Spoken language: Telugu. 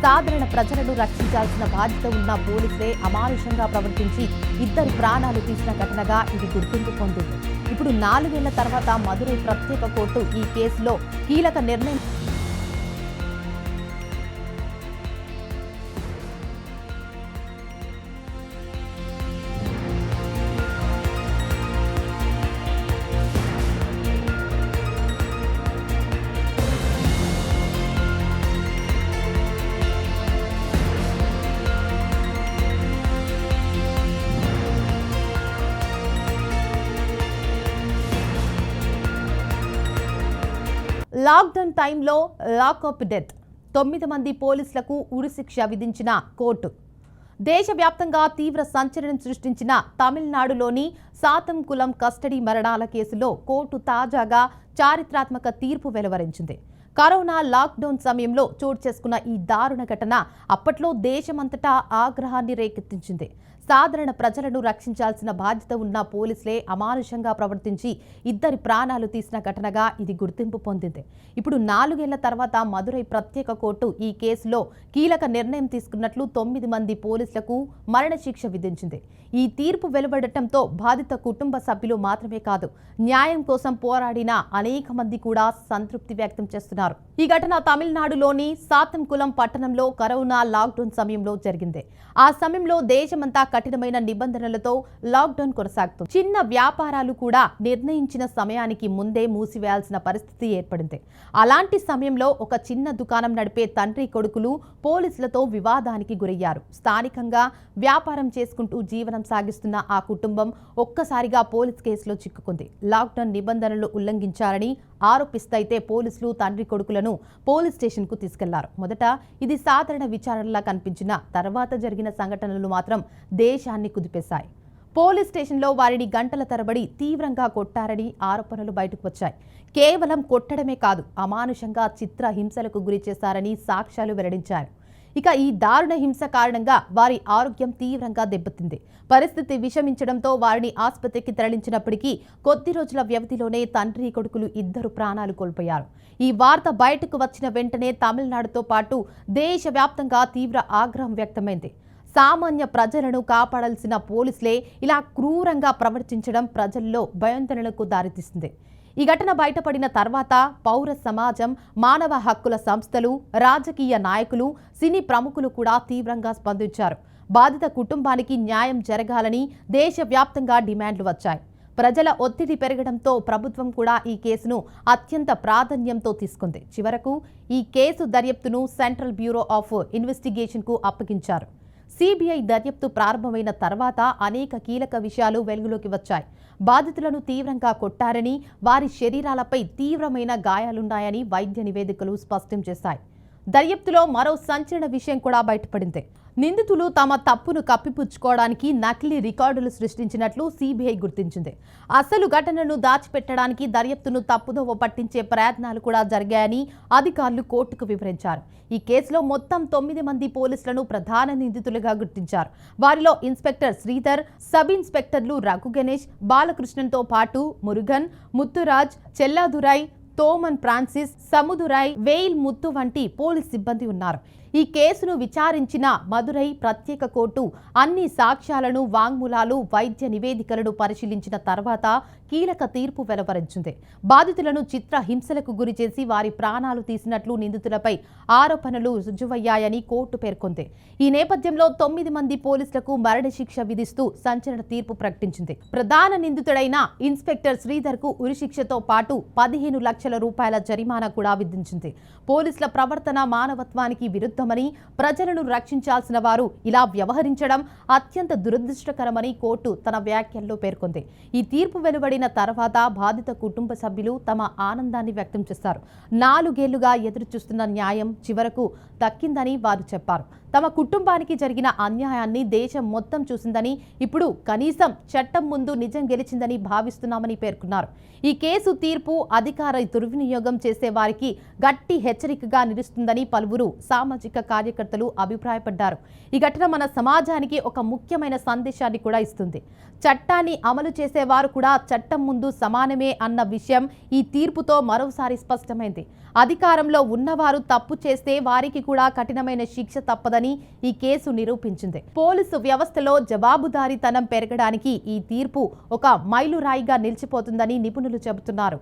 సాధారణ ప్రజలను రక్షించాల్సిన బాధ్యత ఉన్న పోలీసులే అమానుషంగా ప్రవర్తించి ఇద్దరి ప్రాణాలు తీసిన ఘటనగా ఇది గుర్తింపు పొందింది. ఇప్పుడు 4 ఏళ్ల తర్వాత మదురై ప్రత్యేక కోర్టు ఈ కేసులో కీలక నిర్ణయం లాక్డౌన్ టైంలో లాకప్ డెత్ 9 మంది పోలీసులకు ఉరిశిక్ష విధించిన కోర్టు. దేశవ్యాప్తంగా తీవ్ర సంచలనం సృష్టించిన తమిళనాడులోని సాతంకులం కస్టడీ మరణాల కేసులో కోర్టు తాజాగా చారిత్రాత్మక తీర్పు వెలువరించింది. కరోనా లాక్డౌన్ సమయంలో చోటు చేసుకున్న ఈ దారుణ ఘటన అప్పట్లో దేశమంతటా ఆగ్రహాన్ని రేకెత్తించింది. సాధారణ ప్రజలను రక్షించాల్సిన బాధ్యత ఉన్న పోలీసులే అమానుషంగా ప్రవర్తించి ఇద్దరి ప్రాణాలు తీసిన ఘటనగా ఇది గుర్తింపు పొందింది. ఇప్పుడు 4 ఏళ్ల తర్వాత మదురై ప్రత్యేక కోర్టు ఈ కేసులో కీలక నిర్ణయం తీసుకున్నట్లు 9 మంది పోలీసులకు మరణశిక్ష విధించింది. ఈ తీర్పు వెలువడటంతో బాధిత కుటుంబ సభ్యులు మాత్రమే కాదు, న్యాయం కోసం పోరాడిన అనేక మంది కూడా సంతృప్తి వ్యక్తం చేస్తున్నారు. ఈ ఘటన తమిళనాడులోని సాతంకులం పట్టణంలో కరోనా లాక్డౌన్ సమయంలో జరిగింది. ఆ సమయంలో దేశమంతా కఠినమైన నిబంధనలతో లాక్డౌన్ కొనసాగుతుంది. చిన్న వ్యాపారాలు కూడా నిర్ణయించిన సమయానికి ముందే మూసివేయాల్సిన పరిస్థితి ఏర్పడింది. అలాంటి సమయంలో ఒక చిన్న దుకాణం నడిపే తండ్రి కొడుకులు పోలీసులతో వివాదానికి గురయ్యారు. స్థానికంగా వ్యాపారం చేసుకుంటూ జీవనం సాగిస్తున్న ఆ కుటుంబం ఒక్కసారిగా పోలీస్ కేసులో చిక్కుకుంది. లాక్డౌన్ నిబంధనలు ఉల్లంఘించారని ఆరోపిస్తైతే పోలీసులు తండ్రి కొడుకులను పోలీస్ స్టేషన్ కు తీసుకెళ్లారు. మొదట ఇది సాధారణ విచారణలా కనిపించిన తర్వాత జరిగిన సంఘటనలు మాత్రం దేశాన్ని కుదిపేశాయి. పోలీస్ స్టేషన్లో వారిని గంటల తరబడి తీవ్రంగా కొట్టారని ఆరోపణలు బయటకు వచ్చాయి. కేవలం కొట్టడమే కాదు, అమానుషంగా చిత్ర హింసలకు గురి చేశారని సాక్ష్యాలు వెల్లడించారు. ఇక ఈ దారుణ హింస కారణంగా వారి ఆరోగ్యం తీవ్రంగా దెబ్బతింది. పరిస్థితి విషమించడంతో వారిని ఆసుపత్రికి తరలించినప్పటికీ కొద్ది రోజుల వ్యవధిలోనే తండ్రి కొడుకులు ఇద్దరు ప్రాణాలు కోల్పోయారు. ఈ వార్త బయటకు వచ్చిన వెంటనే తమిళనాడుతో పాటు దేశవ్యాప్తంగా తీవ్ర ఆగ్రహం వ్యక్తమైంది. సామాన్య ప్రజలను కాపాడాల్సిన పోలీసులే ఇలా క్రూరంగా ప్రవర్తించడం ప్రజల్లో భయాందోళనకు దారితీస్తుంది. ఈ ఘటన బయటపడిన తర్వాత పౌర సమాజం, మానవ హక్కుల సంస్థలు, రాజకీయ నాయకులు, సినీ ప్రముఖులు కూడా తీవ్రంగా స్పందించారు. బాధిత కుటుంబానికి న్యాయం జరగాలని దేశవ్యాప్తంగా డిమాండ్లు వచ్చాయి. ప్రజల ఒత్తిడి పెరగడంతో ప్రభుత్వం కూడా ఈ కేసును అత్యంత ప్రాధాన్యంతో తీసుకుంది. చివరకు ఈ కేసు దర్యాప్తును సెంట్రల్ బ్యూరో ఆఫ్ ఇన్వెస్టిగేషన్కు అప్పగించారు. సిబిఐ దర్యాప్తు ప్రారంభమైన తర్వాత అనేక కీలక విషయాలు వెలుగులోకి వచ్చాయి. బాధితులను తీవ్రంగా కొట్టారని, వారి శరీరాలపై తీవ్రమైన గాయాలున్నాయని వైద్య నివేదికలు స్పష్టం చేశాయి. దర్యాప్తులో మరో సంచలన విషయం కూడా బయటపడింది. నిందితులు తమ తప్పును కప్పిపుచ్చుకోవడానికి నకిలీ రికార్డులు సృష్టించినట్లు సిబిఐ గుర్తించింది. అసలు ఘటనను దాచిపెట్టడానికి దర్యాప్తును తప్పుదోవ పట్టించే ప్రయత్నాలు కూడా జరిగాయని అధికారులు కోర్టుకు వివరించారు. ఈ కేసులో మొత్తం 9 మంది పోలీసులను ప్రధాన నిందితులుగా గుర్తించారు. వారిలో ఇన్స్పెక్టర్ శ్రీధర్, సబ్ ఇన్స్పెక్టర్లు రఘు గణేష్, బాలకృష్ణన్తో పాటు మురుగన్, ముత్తురాజ్, చెల్లాదురై, తోమన్ ఫ్రాన్సిస్, సముదురై, వేయిల్ ముత్తు వంటి పోలీస్ సిబ్బంది ఉన్నారు. ఈ కేసును విచారించిన మదురై ప్రత్యేక కోర్టు అన్ని సాక్ష్యాలను, వాంగ్మూలాలు, వైద్య నివేదికలను పరిశీలించిన తర్వాత కీలక తీర్పు వెలువరించింది. బాధితులను చిత్ర హింసలకు గురిచేసి వారి ప్రాణాలు తీసినట్లు నిందితులపై ఆరోపణలు రుజువయ్యాయని కోర్టు పేర్కొంది. ఈ నేపథ్యంలో 9 మంది పోలీసులకు మరణశిక్ష విధిస్తూ సంచలన తీర్పు ప్రకటించింది. ప్రధాన నిందితుడైన ఇన్స్పెక్టర్ శ్రీధర్ కు ఉరిశిక్షతో పాటు 15 లక్షల రూపాయల జరిమానా కూడా విధించింది. పోలీసుల ప్రవర్తన మానవత్వానికి విరుద్ధమని, ప్రజలను రక్షించాల్సిన వారు ఇలా వ్యవహరించడం అత్యంత దురదృష్టకరమని కోర్టు తన వ్యాఖ్యల్లో పేర్కొంది. ఈ తీర్పు వెలువడిన తర్వాత బాధిత కుటుంబ సభ్యులు తమ ఆనందాన్ని వ్యక్తం చేశారు. 4 ఏళ్లుగా ఎదురుచూస్తున్న న్యాయం చివరకు దక్కిందని వారు చెప్పారు. తమ కుటుంబానికి జరిగిన అన్యాయాన్ని దేశం మొత్తం చూసిందని, ఇప్పుడు కనీసం చట్టం ముందు నిజం గెలిచిందని భావిస్తున్నామని పేర్కొన్నారు. ఈ కేసు తీర్పు అధికార దుర్వినియోగం చేసే వారికి గట్టి హెచ్చరికగా నిలుస్తుందని పలువురు సామాజిక కార్యకర్తలు అభిప్రాయపడ్డారు. ఈ ఘటన మన సమాజానికి ఒక ముఖ్యమైన సందేశాన్ని కూడా ఇస్తుంది. చట్టాన్ని అమలు చేసేవారు కూడా చట్టం ముందు సమానమే అన్న విషయం ఈ తీర్పుతో మరోసారి స్పష్టమైంది. అధికారంలో ఉన్నవారు తప్పు చేస్తే వారికి కూడా కఠినమైన శిక్ష తప్పదని ఈ కేసు నిరూపించింది. పోలీసు వ్యవస్థలో జవాబుదారీతనం పెరగడానికి ఈ తీర్పు ఒక మైలురాయిగా నిలిచిపోతుందని నిపుణులు చెబుతున్నారు.